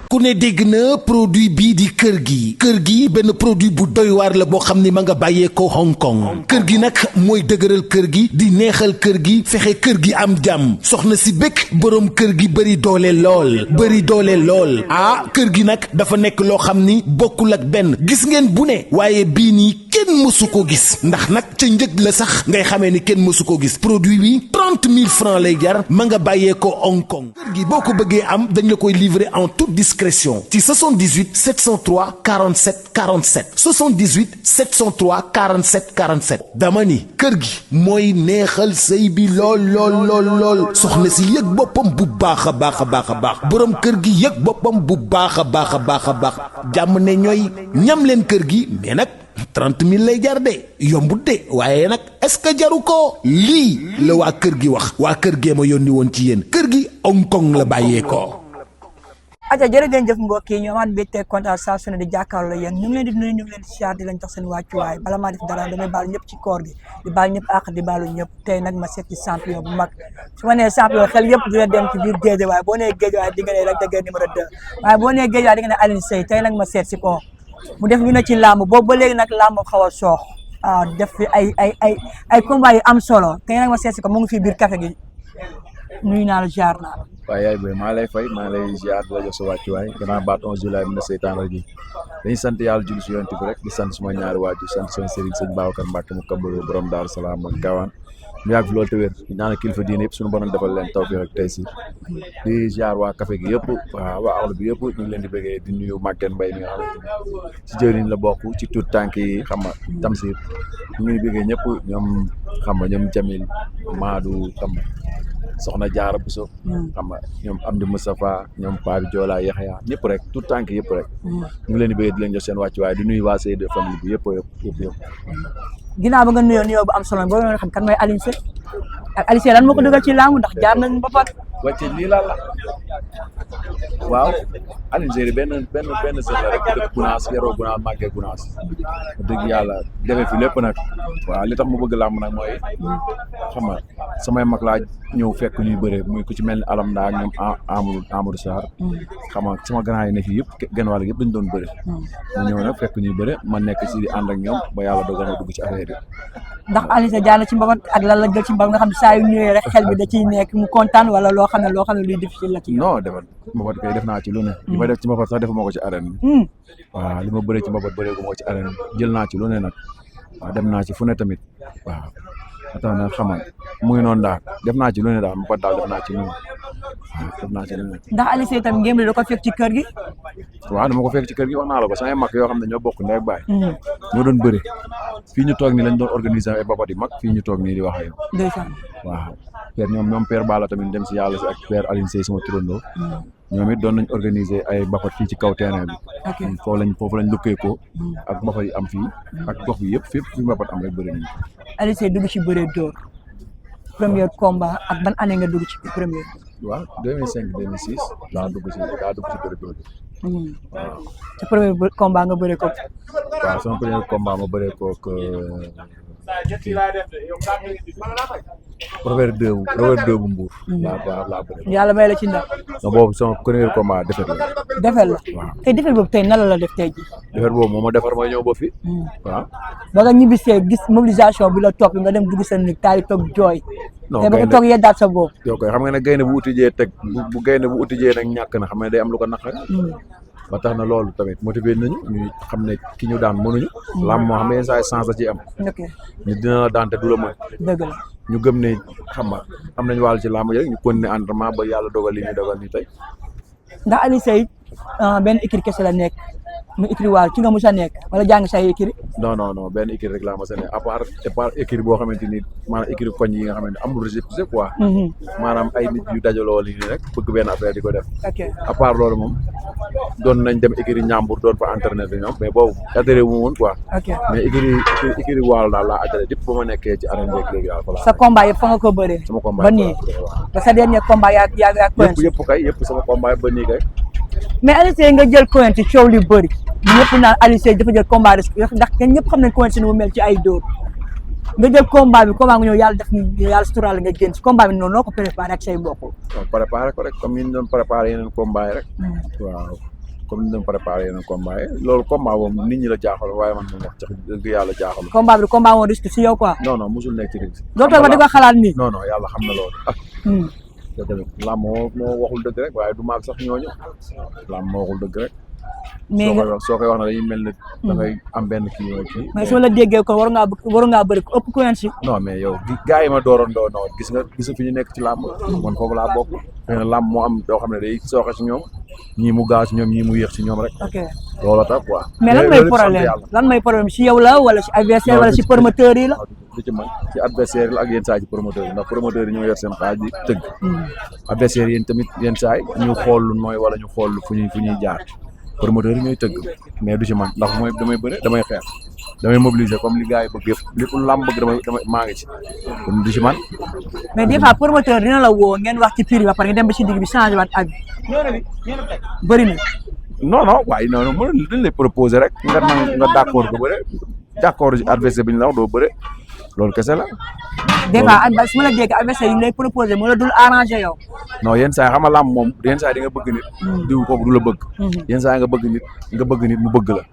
ku ne dégg na produit bii di kër gi benn produit bu doy waar la boo xam ni ma nga bàyyee ko Hong Kong kër gi nag mooy dëgëral kër gi di neexal kër gi fexe kër gi am jàmm soxna si bëgg boroom kër gi bëri doole lool ah kër gi nag dafa nekk loo xam ni bokkul ak benn gis ngeen bu ne waaye bii nii kenn mësu ko gis ndax nag ca njëg la sax ngay xamee ni kenn mësu ko gis produit bi 30 000 francs lay jar ma nga bàyyee ko Hong Kong kër gi boo ko bëggee am dañ la koy livrer en toute discrétion ci 78 703 47 47 78 703 47 47 dama ni kër gi mooy neexal sëy bi lool soxna si yëg boppam bu baax a baax boroom kër gi yëg boppam bu baax a baax jàmm ne ñooy ñam leen kër gi mais nag 30 000 lay jar de yombut de waaye nag est-ce que jaru ko lii la waa kër gi wax waa kër gee ma yónni woon ci yéen kër gi Hong Kong la bàyyee ko. aja jërëjëf mbokk yi ñoo amaat mbégte kontaan saa su ne di jàkkaarloo yéen ñu ngi leen di nuyu ñu ngi leen di siyaar di leen jox seen wàccuwaay bala maa def dara damay baal ñëpp ci koor gi di baal ñëpp àq di baalu ñëpp tey nag ma seet ci champion bu mag su ma nee champion xel yëpp dina dem ci biir Guédiawaye boo nee Guédiawaye di nga ne Lac de Guiers numéro 2 waaye boo nee Guédiawaye di nga ne Alioune Seye tey nag ma seet si ko mu def lu ne ci làmb boobu ba léegi nag làmb xaw a soox def fi ay combat yu am solo tey nag ma seet si ko mu ngi fii biir café gi nuyu naa la jaar naa la. waaw yaay booy maa lay fay maa lay ziar di la jox sa wàccuwaay gannaaw baat 11 juillet bi na seytaan raji dañuy sant yàlla julli si yonent bi rek di sant suma ñaari waajur sant sama sëriñ sëñ Babacar Mbacke mu kabaro borom Daaru Salaam ak Gaawaan mu yàgg fi loolu te wér di ñaanal kilifa diine yëpp suñu borom defal leen tawfiq ak taysiir di ziar waa café gi yëpp waa axlu bi yëpp ñu ngi leen di bëggee di nuyu Maguette Mbaye mi nga xamante ni si jëriñ la bokk ci tuut tànk yi xam nga Tamsir ñu ngi bëggee ñëpp ñoom xam nga ñoom Jamil Madou xam nga soxna Jaara Buso xam nga ñoom Amdi Moustapha ñoom Pabi Joola Yaxya ñëpp rek tout tànk yëpp rek ñu ngi leen di bëgg di leen jox seen wàccuwaay di nuyu waa Seyde famille bi yëpp ginnaaw ba nga nuyoo bu am solo boo nga xam kan mooy Alioune Seye ak Alioune Seye lan moo ko dugal ci laamu ndax jaar nañ ba pat wàcce lii la waaw Alioune Seye benn sën la rek dëkk Gunaas yaroo Gunaas màggee Gunaas dëgg yàlla defee fi lépp nag waaw li tax mu bëgg làmb nag mooy xam nga samay mag laa ñëw fekk ñuy bëre muy ku ci mel ni Alam Ndaa ak ñoom Amadou Sarr xam nga sama grand yi ne fii yëpp genn wàll yëpp dañu doon bëre mu ñëw nag fekk ñuy bëre ma nekk ci di ànd ak ñoom ba yàlla dogal ma dugg ci affaire yi ndax Alioune Seye jaar na ci mbabat ak lan la jël ci mbabat nga xam ne saa yu ñëwee rek xel bi da ciy nekk mu kontaan wala loo xam ne luy difficile la ci non defal mbabat kay def naa ci lu ne li ma def ci mbabat sax defuma ko ci arène bi waaw li ma bëree ci mbabat bëree ko moo ci arène bi jël naa ci lu ne nag waaw dem naa ci fu ne tamit waaw atax na xamal mu ngi noonu daal def naa ci lu ne daal mbabat daal def naa ci lu ne waaw def naa ci lu ne ndax Alioune Seye tam ngéem da ko fekk ci kër gi waaw dama ko fekk ci kër gi wax naa la ko samay mag yoo xam ne ñoo bokk ndey ak baay ñoo doon bëri fii ñu toog nii lañ doon organiser ay mbabat yu mag fii ñu toog nii di wax ak yow ndeysaan waaw père ñoom père Bala tamit dem si yàlla si ak père Alioune Seye sama turandoo ñoom it doon nañ organiser ay mbapat fii ci kaw terrain bi foofu lañ lukkee ko ak mbapat yi am fii ak gox bi yëpp fépp fi mbapat am rek bëri nañ Alioune Seye dugg ci bëree dóor premier combat ak ban année nga dugg ci premier waaw 2005 2006 daa dugg ci bëri dóor bi waaw sa premier combat nga bëree ko waaw sama premier combat ma bëree ko Robert 2 bu Mbour. laa bëri. yàlla may la ci ndam. non boobu sama premier combat defet la. waaw tey defet boobu tey nan la def tey ji. defet boobu moo ma defar mooy ñëw ba fi. waaw. ba nga ñibbisee gis mobilisation bi la topp nga dem dugg sa nit taal di toog jooy. non te ba nga toog yeddaat sa boobu. yow koy xam nga ne gaynde bu utijee teg bu gaynde bu utijee nag ñàkk na xam ne day am lu ko naqari. ba tax na loolu tamit motivé nañu ñu xam ne ki ñu daan mënuñu. lamb moo xam ne yenn saa yi chance la ci am. ok ñu dina la daan te du la mën. dëgg la ñu gëm ne xam nga am nañu wàll ci lamb rek ñu continuer entraînement ba yàlla dogal li ñu dogal ni tey. ndax Alioune Seye benn écurie kese la nekk mu écurie Waal ci nga mos a nekk wala jàng say écurie. non benn écurie rek laa mos a nekk à part écurie boo xamante ni maanaam écurie koñ yi nga xamante ni amul récépissé quoi. maanaam ay nit yu dajaloo li nii rek bëgg benn affaire di ko def. ok à part loolu moom doon nañ dem écurie Ñambur doon fa entraîner bi ñoom mais boobu adhéré wu woon quoi. ok mais écurie Waal daal laa adhéré depuis ba ma nekkee ci arène beeg léegi daal. sa combat yëpp fa nga ko bëree. sama combat ba nii ba sa dernier combat yaa yëpp sama combat ba nii kay. mais Alioune Seye nga jël Quench ci coow li bëri ñëpp naan Alioune Seye dafa jël combat risque ndax ñëpp xam nañ Quench ni mu mel ci ay dóor nga jël combat nga ñëw yàlla def yàlla suturaal nga génn ci combat bi noo ko préparé ak say mbokk. waaw préparé ko rek comme ni ñu doon préparé yeneen combat yi rek. waaw comme ni ñu préparé yeneen combat yi loolu combat boobu nit ñi la jaaxal waaye man moom wax dëgg yàlla jaaxal. combat bi combat moo risque si yow quoi. non musul nekk ci risque. doo toog ba di ko xalaat nii. non yàlla xam na loolu. te tamit làmb moo waxul dëgg rek waaye du maag sax ñooñu làmb moo waxul dëgg rek. mais soo koy wax na dañuy mel ne da ngay am benn kii. mais soo la déggee kon war ngaa bëri ko ëpp ko yan si. non mais yow gars yi ma dooroon doo noonu gis nga fi ñu nekk ci làmb man foofu laa bokk xëy na làmb moo am doo xam ne day sooxe si ñoom ñii mu gaaw si ñoom ñii mu yéex si ñoom rek. ok loolu tax quoi. mais lan mooy problème si yow la wala si adversaire wala si promoteur yi la. du ci man ci adversaire yi la ak yenn saa yi ci promoteur yi ndax promoteur yi ñoo yor seen xaaj di tëgg. adversaire yi tamit yenn saa yi ñu xool lu nooy wala ñu xool fu ñuy jaar promoteur yi ñooy tëgg mais du ci man ndax mooy damay bëre damay xeex damay mobiliser comme li gars yi bëgg yëpp lépp làmb bëgg damay maa ngi ci kon du ci man. mais des fois promoteur dina la woo ngeen wax ci prix ba pare nga dem ba ci digg bi changé waat ak bëri na. non waaye non mën dañ lay proposer rek nga d'accord ko bëre d'accord ci adversaire bi ñu la wax doo bëre loolu kese la. des fois su ma la dégg adversaire yi ñu lay proposer moo la dul arrangé yow. non yenn saa yi xam nga làmb moom yenn saa yi di nga bëgg nit. diw kooku du la bëgg. yenn saa yi nga bëgg nit mu bëgg la.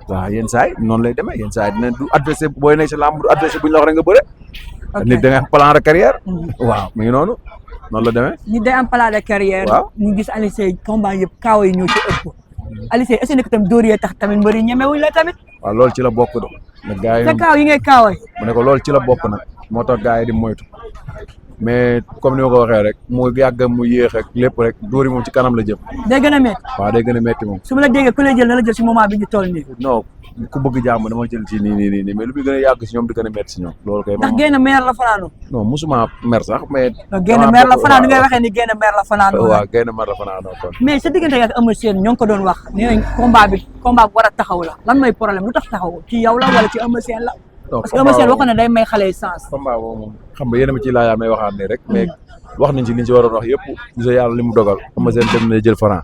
waaw yenn saa yi noonu lay demee yenn saa yi dina du adversaire booy nekk si làmb du adversaire bu ñu la wax rek nga bëre. nit da nga am plan de carrière. waaw mi ngi noonu la demee. nit day am plan de carrière. waaw ñu gis Alioune Seye combat yëpp kaaw yi ñoo ci ëpp. Alioune Seye est-ce que nekk tamit dóor yee tax tamit mbëri ñemewuñ la tamit. waaw loolu ci la bokk do nag gars yi te kaaw yi ngay kaawee. mu ne ko loolu ci la bokk nag moo tax gars yi di moytu mais comme ni ma ko waxee rek mu yàgg mu yéex ak lépp rek dóor yi moom ci kanam la jëm. day gën a métti. waaw day gën a métti moom. su ma la déggee ku lay jël na la jël si moment bi ñu toll nii. non ku bëgg jàmm dama jël ci nii mais lu muy gën a yàgg si ñoom di gën a métti si ñoom. loolu kay ndax génn meer la fanaanu. non musuma mer sax mais. génn meer la fanaanu ngay waxee ni génn meer la fanaanu. waaw génn meer la fanaanu kon. mais sa diggante ak Eumeu Sène ñoo ngi ko doon wax nee nañ combat bu war a taxaw la lan mooy problème lu tax taxaw ci yow la wala ci Eumeu Sène la. parce que Eumeu Sène waxoon na day may xale yi sens. combat boobu moom xam nga yéen a ma ciy laayaa may waxaat ne rek mais wax nañ ci liñ ci waroon wax yëpp gis yàlla li mu dogal Eumeu Sène dem na jël Franc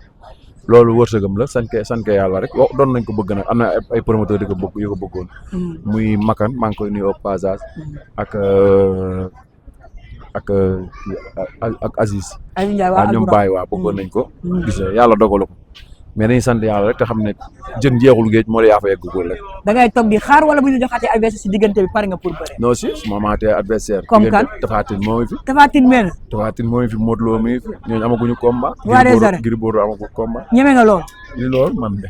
loolu wërsëgam la sant yàlla rek doon nañ ko bëgg nag am na ay promoteur yu ko bëggoon muy Makan maa ngi koy nuyu au passage ak Aziz ñoom Baye waa bëggoon nañ ko gis yàlla dogalu ko mais dañuy sant yàlla rek te xam ne jën jeexul géej moo la yaa fa yegg góor rek. da ngay toog di xaar wala bu ñu joxaatee adversaire si diggante bi pare nga pour bëre. non si su ma amaatee adversaire. comme kan Tapha Tine moo ngi fi. Tapha Tine mel na. Tapha Tine moo ngi fi Modou Lo mi ngi fi ñooñu amaguñu combat. waa des arènes Gris Bordeaux amagul combat. ñeme nga lool. ni loolu man de.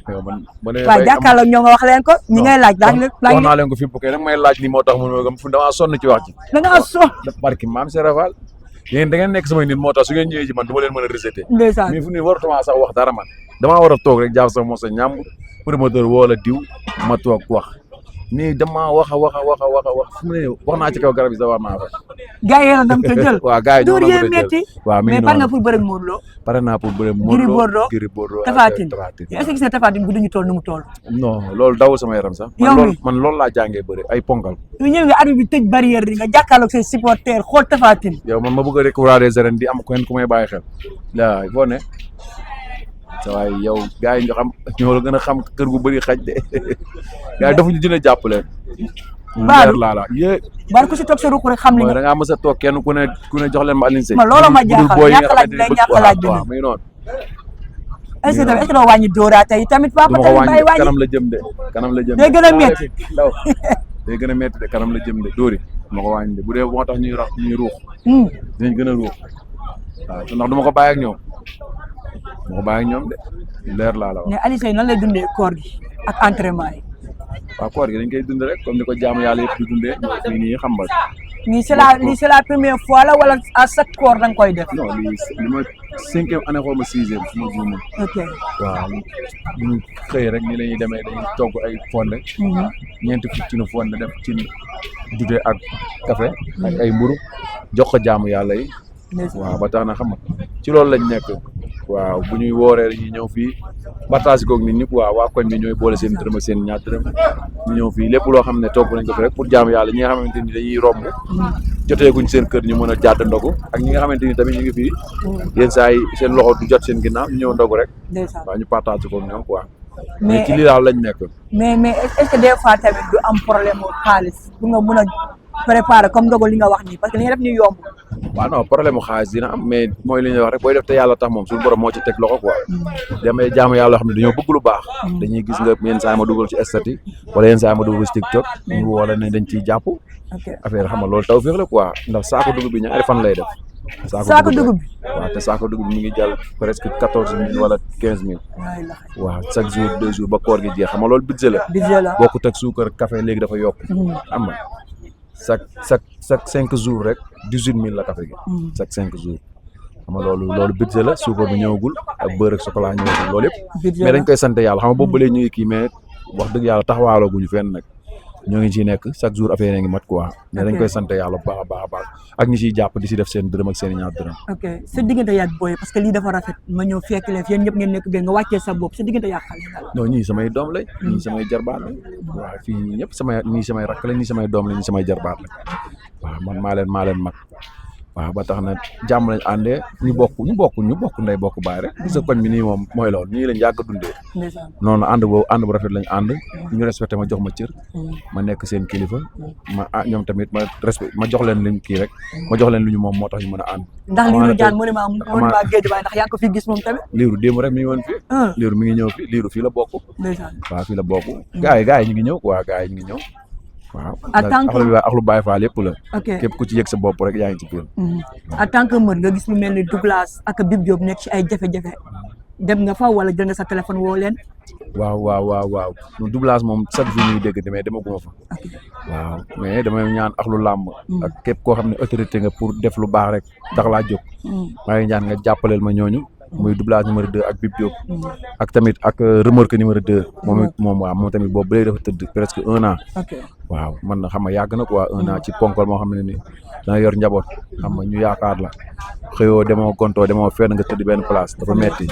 waaw jàkkaarloog ñoo nga wax leen ko ñi ngay laaj. wax naa leen ko fi bu kay nag may laaj ni moo tax mu damaa sonn ci wax ji. da ngaa sonn. barki maam Serafal yéen da ngeen nekk samay nit moo tax su ngeen ñëwee ci man du ma leen mën a rejeté. ndeysaan mais fu ne warutuma sax wax dara man damaa war a toog rek jàpp sax mos a ñàmb promoteur woo la diw ma toog wax nii damaa wax fu mu ne wax naa ci kaw garab yi sax war naa fa. gars yi dem te jël. waaw gars yi ñoo dóor metti. waaw mi ngi mais pare nga pour bëre ak Modou Lo. pare naa pour bëre Modou Lo Gris Bordeaux Tapha Tine est-ce que gis nga Tapha Tine bu duñu toll nu mu toll. non loolu dawul sama yaram sax. man loolu laa jàngee bëre ay ponkal. yow ñëw nga arbitre bi tëj barrière yi nga jàkkaarloog say supporters xool Tapha Tine. yow man ma bëgg a découvrir des arènes di am kenn ku may bàyyi xel. waaw boo ne waaye yow gars yi nga xam ñoo la gën a xam kër gu bëri xaj de gars yi dafa ñu dina jàppale. Baadu la yee. bari ku si toog sa ruq rek xam li nga. da ngaa mës a toog kenn ku ne jox leen ma Alioune Seye. ma looloo ma jaaxal ñàkk laaj bi day ñàkk laaj bi waaw muy noonu. est-ce que tamit est-ce que doo wàññi dóoraate yi tamit papa tamit bàyyi wàññi kanam la jëm de kanam la jëm day gën a métti day gën a métti de kanam la jëm de dóori ma ko wàññi de bu dee moo tax ñuy ruux dinañ gën a ruux waaw ndax du ma ko bàyyi ak ñoom ma ko bàyyi ak ñoom de leer laa la wax. mais Alioune Seye nan lay dundee koor gi ak entraînement yi. waaw koor gi dañ koy dund rek comme ni ko jaamu yàlla yëpp di dundee fii nii xam nga. lii c'est la première fois la wala à chaque koor da nga koy def. non li ma 5e année xaw ma 6e su ma juumee. ok waaw ñu xëy rek ni la ñuy demee dañuy togg ay fonde. ñeenti fukki ci fonde def ci dute ak café ak ay mburu jox ko jaamu yàlla yi. waaw ba tax na xam nga ci loolu lañ nekk. waaw bu ñuy wooree dañuy ñëw fii partage koog nit ñi waaw waa koñ bi ñooy boole seen dërëm ak seen ñaar dërëm ñu ñëw fii lépp loo xam ne togg nañ ko fi rek pour jaamu yàlla ñi nga xamante ni dañuy romb joteeguñ seen kër ñu mën a jàdd ndogu ak ñi nga xamante ni tamit ñu ngi fii yenn saa yi seen loxo du jot seen ginnaaw ñu ñëw ndogu rek waaw ñu partage koog ñoom quoi mais ci lii daal lañ nekk mais est-ce que des fois tamit du am problème mu xaalis pour nga mën a préparé comme ndogal li nga wax nii parce que li nga def nii yomb. waaw non problème mu xaalis dina am mais mooy li ñuy wax rek booy def te yàlla tax moom suñu borom moo ci teg loxo quoi. damay jaamu yàlla xam ne dañoo bëgg lu baax. dañuy gis nga yenn saa ma dugal ci statut wala yenn saa ma dugal ci TikTok. ñu woo la ne dañ ciy jàpp. affaire xam nga loolu taw féex la quoi ndax saako dugub bi ñaari fan lay def. saako dugub bi waaw te saako dugub bi mi ngi jàll presque 14000 wala 15000. waaw chaque jour 2 jours ba koor gi jeex xam nga loolu budget la. bokkut ak suukar café léegi dafa yokk. xam nga chaque 5 jours rek 18000 la café gi. chaque 5 jours. xam nga loolu budget la suukar bi ñëwagul ak beurre ak chocolat ñëwagul loolu yëpp. mais dañ koy sant yàlla xam nga boobu ba léegi ñu ngi kii mais wax dëgg yàlla taxawaaloo guñu fenn nag. ñoo ngi ciy nekk chaque jour affaire yi ngi mat quoi. mais dañ koy sant yàlla bu baax a baax ak ñi ciy jàpp di si def seen dërëm ak seen ñaar dërëm. ok sa diggante yàgg booy parce que lii dafa rafet ma ñëw fekk leen yéen ñëpp ngeen nekk benn nga wàccee sa bopp sa diggante yàgg xale la. non ñii samay doom lañ. ñii samay jarbaat lañ. waaw fii ñëpp ñii samay rakk lañ ñii samay doom lañ ñii samay jarbaat lañ. waaw man maa leen mag. waaw ba tax na jàmm lañ àndee ñu bokk ndey bokk baay rek gis nga koñ bi nii moom mooy loolu nii lañ yàgg a dundee noonu ànd bu rafet lañ ànd ñu respecté ma jox ma cër ma nekk seen kilifa ñoom tamit ma respecté ma jox leen liñ kii rek ma jox leen lu ñu moom moo tax ñu mën a ànd ndax liiru jaan monument géej waaye ndax yaa ngi ko fi gis moom tamit liiru démb rek mi ngi woon fii liiru mi ngi ñëw fii liiru fii la bokk waaw fii la bokk gars yi ñu ngi ñëw quoi gars yi ñu ngi ñëw waaw ak lu Baye Fall lépp la. képp ku ci yëg sa bopp rek yaa ngi ci biir. en tant que mbër nga gis lu mel ni Douglas ak Bib Diop nekk ci ay jafe-jafe dem nga fa wala jël nga sa téléphone woo leen. waaw Douglas moom chaque jour ñuy dégg mais demaguma fa. waaw mais damay ñaan ak lu làmb. ak képp koo xam ne autorité nga pour def lu baax rek tax laa jóg. maa ngi ñaan nga jàppaleel ma ñooñu. muy Douglas numéro 2 ak Bib Diop. ak tamit ak remorque numéro 2. moom tamit boobu ba léegi dafa tëdd presque 1 an. waaw man na xam nga yàgg na quoi 1 an ci ponkol moo xam ne ni danga yor njaboot xam nga ñu yaakaar la xëyoo demoo gontoo demoo fenn nga tëdd benn place dafa metti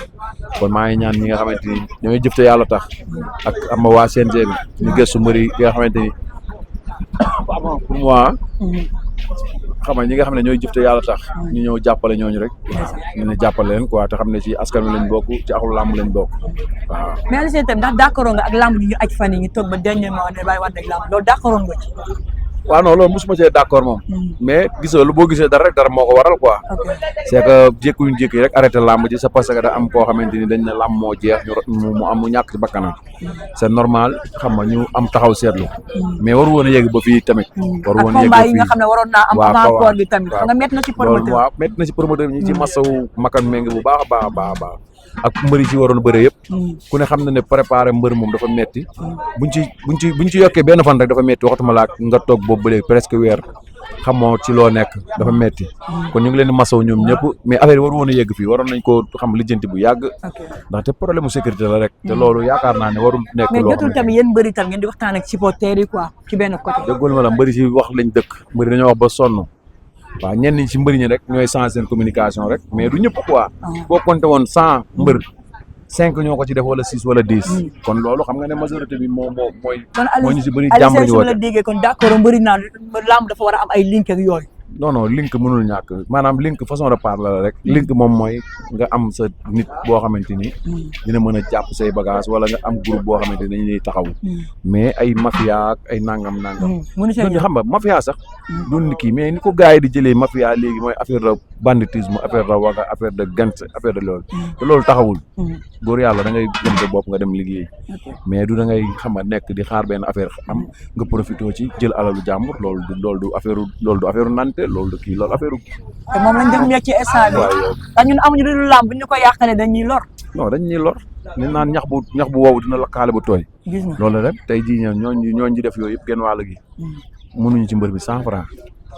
kon maa ngi ñaan ñi nga xamante ni ñooy jëf te yàlla tax ak am waa CNG bi ñu gëstu mbëri yi nga xamante ni pour moi xam nga ñi nga xam ne ñooy jëf te yàlla tax ñu ñëw jàppale ñooñu rek ñu ne jàppale leen quoi te xam ne ci askan wi lañ bokk ci axlu làmb lañ bokk waaw. mais Alioune Sèye tamit ndax d'accord nga ak làmb yi ñu aj fan yi ñu toog ba dernier moment ne bàyyi waat ak làmb loolu d'accord nga ci. waaw non loolu mosuma cee d'accord moom. mais gisoo lu boo gisee dara rek dara moo ko waral quoi. c'est que jékkuñu jékki rek arrêté làmb ji c'est parce que da am koo xamante ni dañ ne làmb moo jeex mu ñàkk ci bakkanam c'est normal xam nga ñu am taxaw seetlu. mais waru woon a yegg ba fii tamit. waru woon a yegg ba fii ak combat yi nga xam ne waroon naa am avant koor bi tamit. nga métti na ci promoteur waaw métti na ci promoteur bi ñu ci masawu makan méngi bu baax a baax ak mbër yi ci waroon bëre yëpp ku ne xam na ne préparer mbër moom dafa metti buñ ci yokkee benn fan rek dafa metti waxatuma laa nga toog boobu ba léegi presque weer xamoo ci loo nekk dafa metti kon ñu ngi leen di masaw ñoom ñëpp mais affaire yi waru woon a yegg fii waroon nañ ko xam lijjanti bu yàgg ndaxte problème mu sécurité la rek te loolu yaakaar naa ne warul nekk loo mais jotul tamit yéen mbëri tam ngeen di waxtaan ak supporters yi quoi ci benn côté déggul ma la mbëri si wax lañ dëkk mbëri dañoo wax ba sonn waaw ñenn ñi ci mbëri ñi rek ñooy changer seen communication rek mais du ñëpp quoi boo compté woon 100 mbër 5 ñoo ko ci def wala 6 wala 10 kon loolu xam nga ne majorité bi mooy ñu si bëri jàmm lañu woote la déggee kon d'accord mbëri naan lamb dafa war a am ay link ak yooyu non link mënul ñàkk maanaam link façon de parler la rek link moom mooy nga am sa nit boo xamante ni dina mën a jàpp say bagage wala nga am groupe boo xamante ni dañuy taxaw mais ay mafia ak ay nangam duñu xam nga mafia sax duñ kii mais ni ko gars yi di jëlee mafia léegi mooy affaire de banditisme affaire de waga affaire de gant affaire de loolu te loolu taxawul góor yàlla da ngay gëm sa bopp nga dem liggéey mais du da ngay xam nga nekk di xaar benn affaire am nga profité ci jël alalu jàmbur loolu du affaire nante loolu kii loolu affaire te moom lañ def nekk ci instant bi ndax ñun amuñu lu làmb bu ñu ko yàqale dañuy lor non dañuy lor ni naan ñax bu wow dina lakkaale bu tooy loolu rek tey jii ñooñ di def yooyu yëpp genn wàll gi mënuñu ci mbër bi 100 francs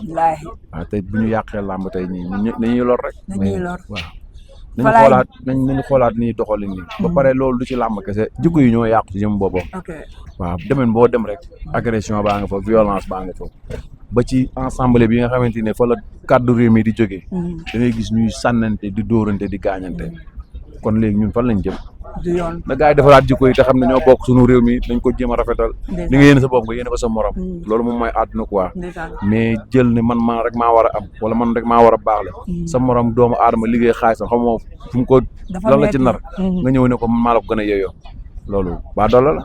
wallaahi waaw tey bu ñu yàqee làmb tey ñii dañuy lor rek dañuy lor waaw nañu xoolaat ni doxalin nii ba pare loolu du ci làmb kese jikko yi ñoo yàqu ci jëm boppam waaw demen boo dem rek agression baa nga fa violence baa nga fa ba ci ensemble bi nga xamante ne fa la kàddu réew mi di jógee da ngay gis ñuy sànnante di dóorante di gaañante kon léegi ñun fan lañ jëm na gars yi defaraat jikko yi te xam ne ñoo bokk suñu réew mi dañ ko jéem a rafetal li nga yéene sa bopp nga yéene ko sa morom loolu moom mooy àdduna quoi mais jël ne man rek maa war a am wala man rek maa war a baax la sa morom doomu aadama liggéey xaalisam xam moo fu mu ko lan la ci nar nga ñëw ne ko maa la ko gën a yeyoo loolu baa doole la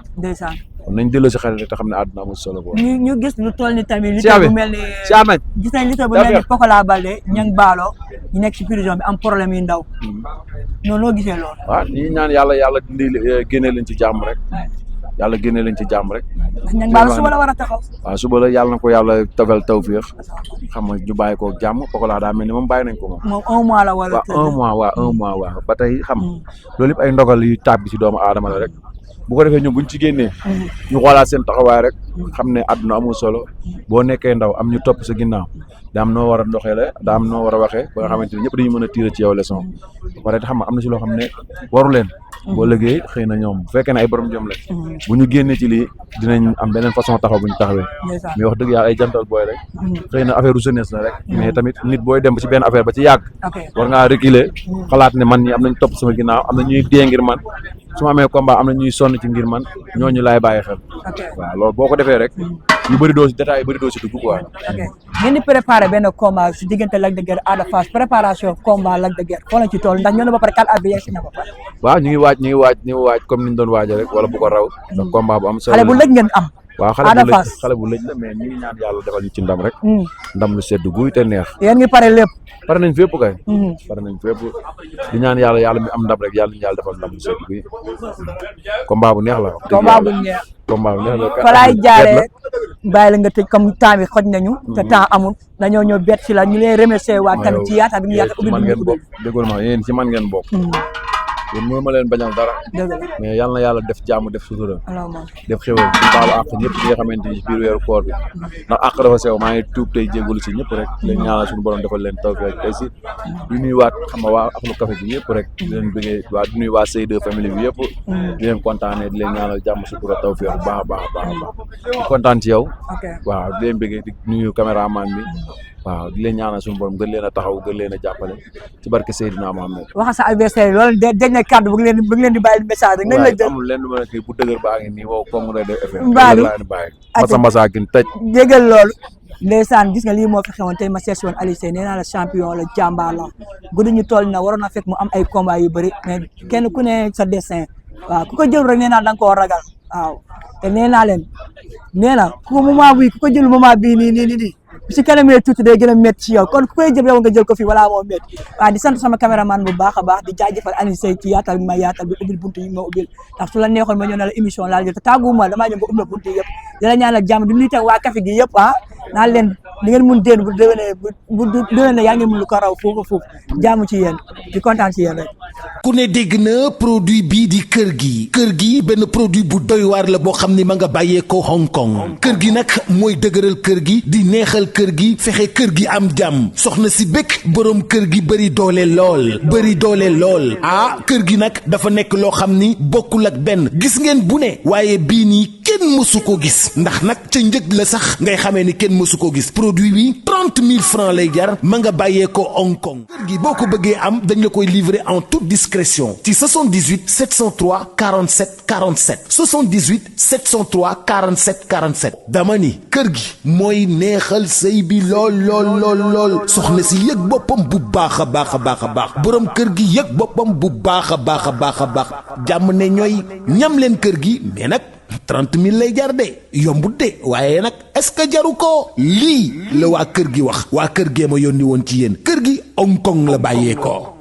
kon nañ delloo si xel rek te xam ne àdduna amul solo quoi. ñu gis lu toll ni tamit lutte bu mel ni gis nañ lutte bu mel ni Pokola Baldé Niang Ballo ñu nekk si prison bi am problème yu ndaw noonu noo gisee loolu. waaw ñi ñaan yàlla dindi génne leen ci jàmm rek yàlla génne leen ci jàmm rek. Niang Ballo suba la war a taxaw. waaw suba la yàlla na ko yàlla tafal tawfeex xam nga ñu bàyyi ko jàmm Pokola daa mel ni moom bàyyi nañ ko moom. moom 1 mois la war a waaw 1 mois waaw ba tey xam loolu yëpp ay ndogal yu tàbbi ci doomu aadama la rek bu ko defee ñun buñ ci génnee ñu xoolaat seen taxawaay rek xam ne àdduna amul solo boo nekkee ndaw am ñu topp sa ginnaaw daa am noo war a doxee la daa am noo war a waxee ba nga xamante ni ñëpp dañu mën a tirer ci yow leçon ba pare xam nga am na ci loo xam ne waru leen boo liggéey xëy na ñoom bu fekkee ne ay borom jom lañ bu ñu génnee ci lii dinañ am beneen façon taxaw bu ñu taxawee mais wax dëgg yàlla ay jantal booy rek xëy na affaire u jeunesse la rek mais tamit nit booy dem ci benn affaire ba ci yàgg war ngaa reculer xalaat ne man ñi am nañ topp sama ginnaaw am na ñuy dee ngir man su ma amee combat am na ñuy sonn ci ngir man ñooñu laay bàyyi xel waaw loolu boo ko defee rek yu bëri doo si détail yu bëri doo si dugg quoi. ngeen di préparé benn combat si diggante Lac de Guiers Ada Fass préparation combat Lac de Guiers foo la ci tool ndax ñoo ne ba pare 4 at yegg na ba pare. waaw ñu ngi waaj comme ni ñu doon waajee rek wala bu ko raw. ndax combat bu am solo xale bu lëj ngeen am. waaw xale bu lëj la mais ñu ngi ñaan yàlla defal ñu ci ndam rek. ndam lu sedd guy te neex. yéen ngi pare lépp. pare nañ fépp kay. pare nañ fépp di ñaan yàlla mi am ndam rek yàlla ñu yàlla defal ndam lu sedd guy. combat bu neex la. combat bu neex. combat bu neex la. fa laay jaaree bàyyi la nga tëj comme temps bi xoj nañu. te temps amul dañoo ñëw bett si la ñu lay remercier waa tamit ci yaata bi ñu yaata ubbi man ngeen bokk déggul ma yéen ci man ngeen bokk. yéen mënu ma leen bañal dara mais yal na yàlla def jàmm def sutura def xéwal di baalu àq ñëpp ñi nga xamante ni biir weeru koor bi ndax àq dafa sew maa ngi tuub tey jégalu si ñëpp rek leen ñaanal suñu borom defal leen tawfeex tey si di nuyuwaat xam nga waa Ahlou Café bi yëpp rek di leen bëggee waa di nuyu waa Seyde famille bi yëpp di leen kontaanee di leen ñaanal jàmm sutura tawfeex bu baax a baax a baax a baax di kontaan ci yow waaw di leen bëggee di nuyu caméraman bi waaw di leen ñaanal suñu borom gën leen a taxaw gën leen a jàppale ci barke Seydina Mohamed. waxa sa adversaire loolu dañ ne kàddu bu ngi leen di bàyyi message rek nañ la jël amul lenn lu ma ne bu dëgër baa ngi nii wow comme lay def effet Mbadou laa ni bàyyi masa gin tëj déggal loolu ndeysaan gis nga lii moo fi xewoon tey ma seet si woon Aliou Seye nee naa la champion la jàmbaar la guddi ñu toll na waroon na fekk mu am ay combat yu bëri mais kenn ku ne sa destin waaw ku ko jël rek nee naa da nga koo ragal waaw te nee naa leen nee na ku moment bii ku ko jël moment bii nii si kanamee tuuti day gën a métti ci yow kon ku koy jël yow nga jël ko fii wala moo métti waaw di sant sama caméraman bu baax a baax di jaajëfal Aliou Seye ci yaatal bi ma yaatal bi ubbil buntu yi ma ubbil ndax su la neexoon ma ñëw na la émission laal jël te tàgguma damaa ñëw nga ubbil buntu yëpp di la ñaanal jàmm di nuyu tam waa café gi yëpp naan leen li ngeen mun déen bu déwénee yaa ngi mun lu ko raw foofu jàmm ci yéen di kontaan ci yéen rek ku ne dégg na produit bii di kër gi benn produit bu doy waar la boo xam ni ma nga bàyyee ko Hong Kong kër gi nag mooy dëgëral kër gi di neexal kër gi fexe kër gi am jàmm soxna si bëgg borom kër gi bëri doole lool kër gi nag dafa nekk loo xam ni bokkul ak benn gis ngeen bu ne waaye bii nii kenn mësu ko gis ndax nag ca njëg la sax ngay xamee ni kenn mësu ko gis produit bi 30 000 francs lay jar ma nga bàyyee ko Hong Kong kër gi boo ko bëggee am dañ la koy livrer en toute discrétion ci 78 703 47 47 78 703 47 47 dama ni kër gi mooy neexal sëy bi lool soxna si yëg boppam bu baax a baax borom kër gi yëg boppam bu baax a baax jàmm ne ñooy ñam leen kër gi mais nag 30 000 lay jar de yombut de waaye nag est-ce que jaru ko lii la waa kër gi wax waa kër gee ma yónni woon ci yéen kër gi Hong Kong la bàyyee ko